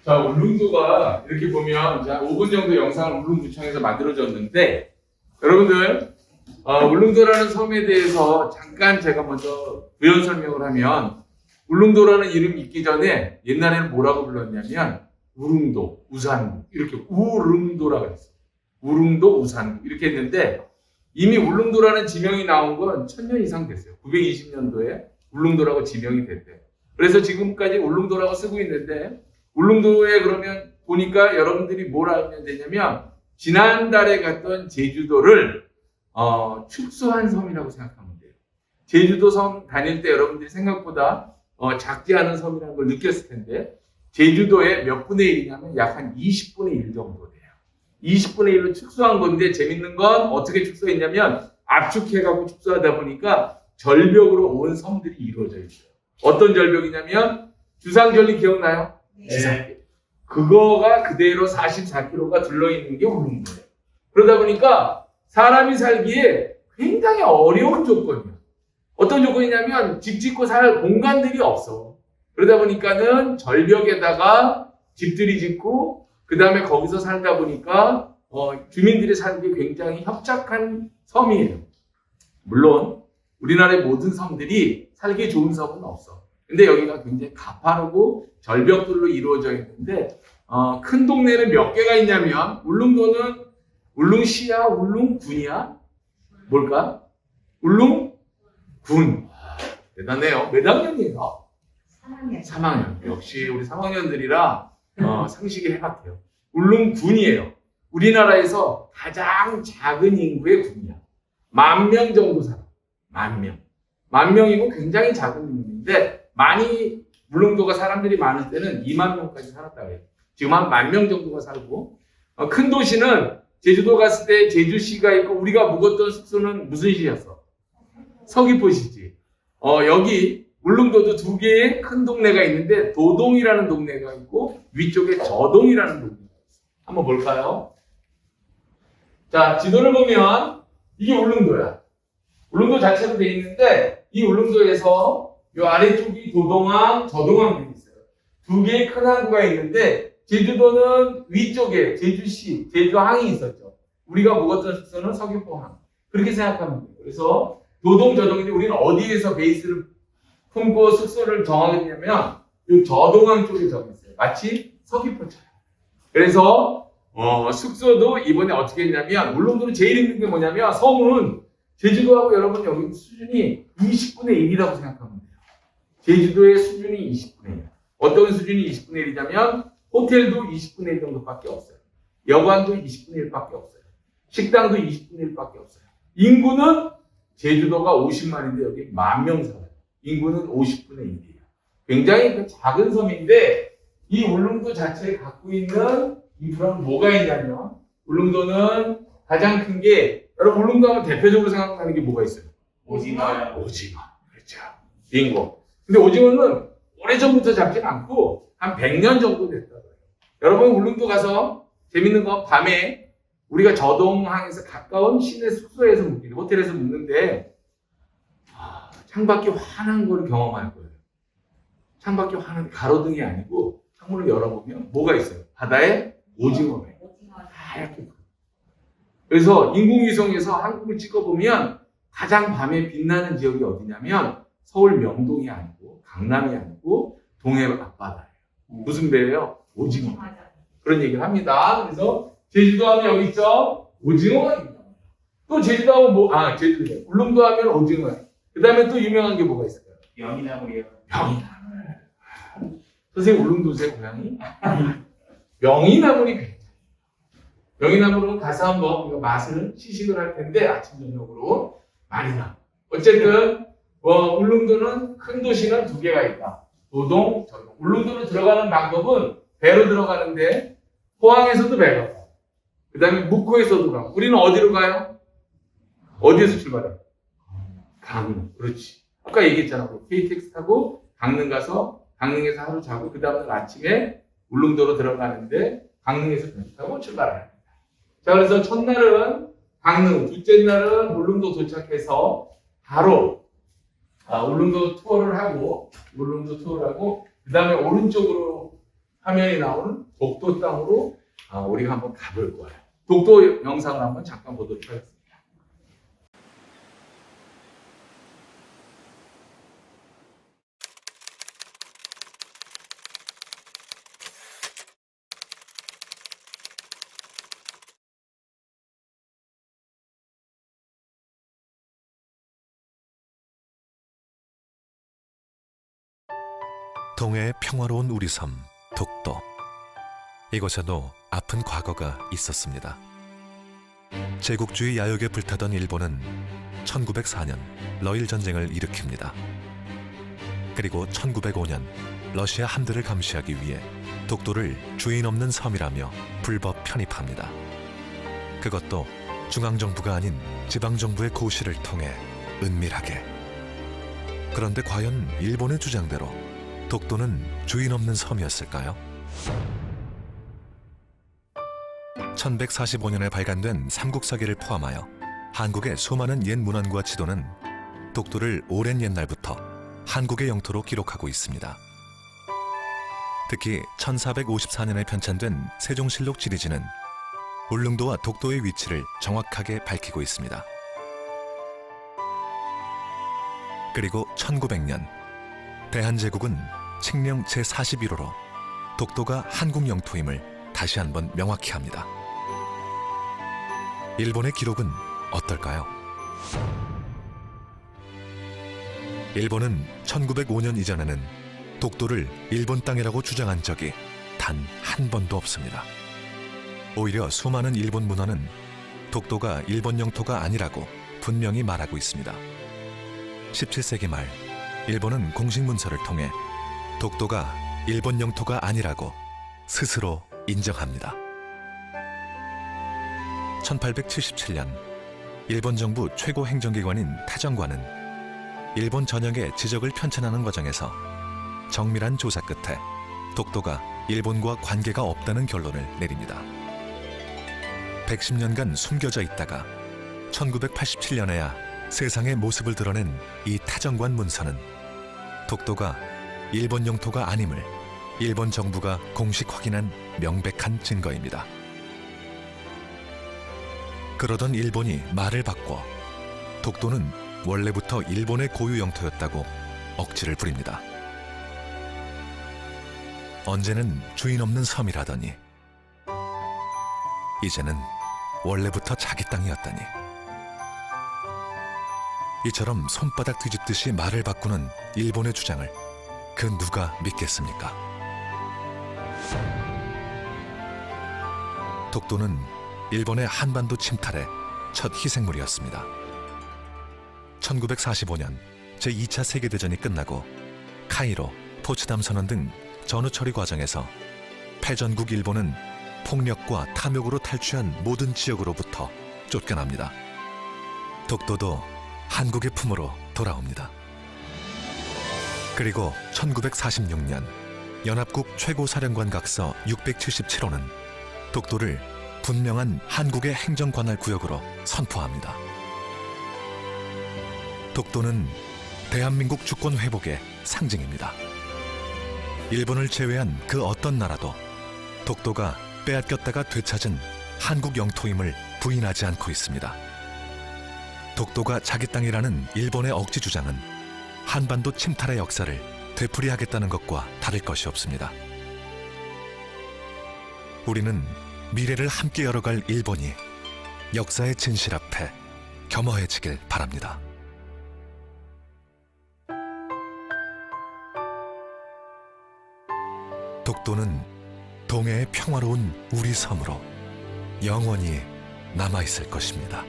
자, 울릉도가 이렇게 보면 자, 5분 정도 영상을 울릉도청에서 만들어졌는데 여러분들 울릉도라는 섬에 대해서 잠깐 제가 먼저 부연 설명을 하면 울릉도라는 이름이 있기 전에 옛날에는 뭐라고 불렀냐면 우릉도, 우산구 이렇게 우릉도라고 했어요. 우릉도, 우산구 이렇게 했는데 이미 울릉도라는 지명이 나온 건 1000년 이상 됐어요. 920년도에 울릉도라고 지명이 됐대요. 그래서 지금까지 울릉도라고 쓰고 있는데 울릉도에 그러면 보니까 여러분들이 뭘 알면 되냐면 지난달에 갔던 제주도를 축소한 섬이라고 생각하면 돼요. 제주도 섬 다닐 때 여러분들이 생각보다 작지 않은 섬이라는 걸 느꼈을 텐데 제주도의 몇 분의 1이냐면 약 한 20분의 1 정도 돼요. 20분의 1로 축소한 건데 재밌는 건 어떻게 축소했냐면 압축해가지고 축소하다 보니까 절벽으로 온 섬들이 이루어져 있어요. 어떤 절벽이냐면 주상절리 기억나요? 네. 그거가 그대로 44km가 둘러있는 게 울릉도예요. 그러다 보니까 사람이 살기에 굉장히 어려운 조건이에요. 어떤 조건이냐면 집 짓고 살 공간들이 없어. 그러다 보니까는 절벽에다가 집들이 짓고 그 다음에 거기서 살다 보니까 주민들이 살기 굉장히 협착한 섬이에요. 물론 우리나라의 모든 섬들이 살기 좋은 섬은 없어. 근데 여기가 굉장히 가파르고 절벽들로 이루어져 있는데 큰 동네는 몇 개가 있냐면 울릉도는 울릉시야, 울릉군이야? 뭘까? 울릉군. 대단해요. 몇 학년이에요? 3학년. 3학년. 역시 우리 3학년들이라 상식이 해박해요. 울릉군이에요. 우리나라에서 가장 작은 인구의 군이야. 10,000명 정도 살아. 10,000명. 10,000명이고 굉장히 작은 인구인데 많이 울릉도가 사람들이 많을 때는 20,000명까지 살았다고 해요. 지금 한 10,000명 정도가 살고 큰 도시는 제주도 갔을 때 제주시가 있고 우리가 묵었던 숙소는 무슨 시였어? 서귀포시지. 여기 울릉도도 2개의 큰 동네가 있는데 도동이라는 동네가 있고 위쪽에 저동이라는 동네가 있어요. 한번 볼까요? 자, 지도를 보면 이게 울릉도야. 울릉도 자체로 돼 있는데 이 울릉도에서 이 아래쪽이 도동항, 저동항이 있어요. 2개의 큰 항구가 있는데 제주도는 위쪽에 제주시, 제주항이 있었죠. 우리가 묵었던 숙소는 서귀포항. 그렇게 생각하면 돼요. 그래서 도동, 저동인데 우리는 어디에서 베이스를 품고 숙소를 정하겠냐면 이 저동항 쪽에 정했어요. 마치 서귀포처럼. 그래서 숙소도 이번에 어떻게 했냐면 울릉도는 제일 힘든 게 뭐냐면 섬은 제주도하고 여러분 여기 수준이 20분의 1이라고 생각하면 돼요. 제주도의 수준이 20분의 1. 어떤 수준이 20분의 1이냐면 호텔도 20분의 1 정도밖에 없어요. 여관도 20분의 1밖에 없어요. 식당도 20분의 1밖에 없어요. 인구는 제주도가 50만인데 여기 10,000명 살아요. 인구는 50분의 1이에요. 굉장히 작은 섬인데 이 울릉도 자체에 갖고 있는 인프라는 뭐가 있냐면 울릉도는 가장 큰 게 여러분 울릉도 하면 대표적으로 생각나는 게 뭐가 있어요? 오징어요. 오징어. 그렇죠. 빙고. 근데 오징어는 오래전부터 잡지는 않고 한 100년 정도 됐다고요. 여러분 울릉도 가서 재밌는 건 밤에 우리가 저동항에서 가까운 시내 숙소에서 묵기도 호텔에서 묵는데 창밖이 환한 걸 경험할 거예요. 창밖이 환한 가로등이 아니고 창문을 열어보면 뭐가 있어요? 바다에 오징어가 있어요. 하얗게. 그래서 인공위성에서 한국을 찍어보면 가장 밤에 빛나는 지역이 어디냐면 서울 명동이 아니고 강남이 아니고 동해 앞바다예요. 무슨 배예요? 오징어. 그런 얘기를 합니다. 그래서 제주도 하면 여기 있죠? 오징어가 있다. 또 제주도 하면 제주도예요. 울릉도 하면 오징어예요. 그 다음에 또 유명한 게 뭐가 있을까요? 명이나물이요. 명이나물. 선생님 울릉도세 고향이? 명이나물이 굉장히. 명이나물은 가서 한번 우리가 맛을 시식을 할 텐데 아침 저녁으로 많이 나. 어쨌든 울릉도는 큰 도시는 2개가 있다. 도동, 저동. 울릉도로 들어가는 방법은 배로 들어가는데 포항에서도 배가 가요. 그 다음에 묵호에서도 가고. 우리는 어디로 가요? 어디에서 출발해요? 강릉. 그렇지. 아까 얘기했잖아. KTX 타고 강릉 가서 강릉에서 하루 자고 그 다음날 아침에 울릉도로 들어가는데 강릉에서 배 타고 출발합니다. 자, 그래서 첫날은 강릉, 둘째 날은 울릉도 도착해서 바로 울릉도 투어를 하고 그 다음에 오른쪽으로 화면에 나오는 독도 땅으로 우리가 한번 가볼 거예요. 독도 영상을 한번 잠깐 보도록 하겠습니다. 동해의 평화로운 우리 섬 독도. 이곳에도 아픈 과거가 있었습니다. 제국주의 야욕에 불타던 일본은 1904년 러일 전쟁을 일으킵니다. 그리고 1905년 러시아 함대를 감시하기 위해 독도를 주인 없는 섬이라며 불법 편입합니다. 그것도 중앙정부가 아닌 지방정부의 고시를 통해 은밀하게. 그런데 과연 일본의 주장대로 독도는 주인 없는 섬이었을까요? 1145년에 발간된 삼국사기를 포함하여 한국의 수많은 옛 문헌과 지도는 독도를 오랜 옛날부터 한국의 영토로 기록하고 있습니다. 특히 1454년에 편찬된 세종실록 지리지는 울릉도와 독도의 위치를 정확하게 밝히고 있습니다. 그리고 1900년 대한제국은 칙령 제41호로 독도가 한국 영토임을 다시 한번 명확히 합니다. 일본의 기록은 어떨까요? 일본은 1905년 이전에는 독도를 일본 땅이라고 주장한 적이 단 한 번도 없습니다. 오히려 수많은 일본 문헌은 독도가 일본 영토가 아니라고 분명히 말하고 있습니다. 17세기 말 일본은 공식 문서를 통해 독도가 일본 영토가 아니라고 스스로 인정합니다. 1877년 일본 정부 최고 행정기관인 타정관은 일본 전역의 지적을 편찬하는 과정에서 정밀한 조사 끝에 독도가 일본과 관계가 없다는 결론을 내립니다. 110년간 숨겨져 있다가 1987년에야 세상의 모습을 드러낸 이 타정관 문서는 독도가 일본 영토가 아님을 일본 정부가 공식 확인한 명백한 증거입니다. 그러던 일본이 말을 바꿔 독도는 원래부터 일본의 고유 영토였다고 억지를 부립니다. 언제는 주인 없는 섬이라더니 이제는 원래부터 자기 땅이었다니. 이처럼 손바닥 뒤집듯이 말을 바꾸는 일본의 주장을 그 누가 믿겠습니까? 독도는 일본의 한반도 침탈의 첫 희생물이었습니다. 1945년 제2차 세계대전이 끝나고 카이로, 포츠담 선언 등 전후 처리 과정에서 패전국 일본은 폭력과 탐욕으로 탈취한 모든 지역으로부터 쫓겨납니다. 독도도 한국의 품으로 돌아옵니다. 그리고 1946년 연합국 최고사령관 각서 677호는 독도를 분명한 한국의 행정관할 구역으로 선포합니다. 독도는 대한민국 주권 회복의 상징입니다. 일본을 제외한 그 어떤 나라도 독도가 빼앗겼다가 되찾은 한국 영토임을 부인하지 않고 있습니다. 독도가 자기 땅이라는 일본의 억지 주장은 한반도 침탈의 역사를 되풀이하겠다는 것과 다를 것이 없습니다. 우리는 미래를 함께 열어갈 일본이 역사의 진실 앞에 겸허해지길 바랍니다. 독도는 동해의 평화로운 우리 섬으로 영원히 남아있을 것입니다.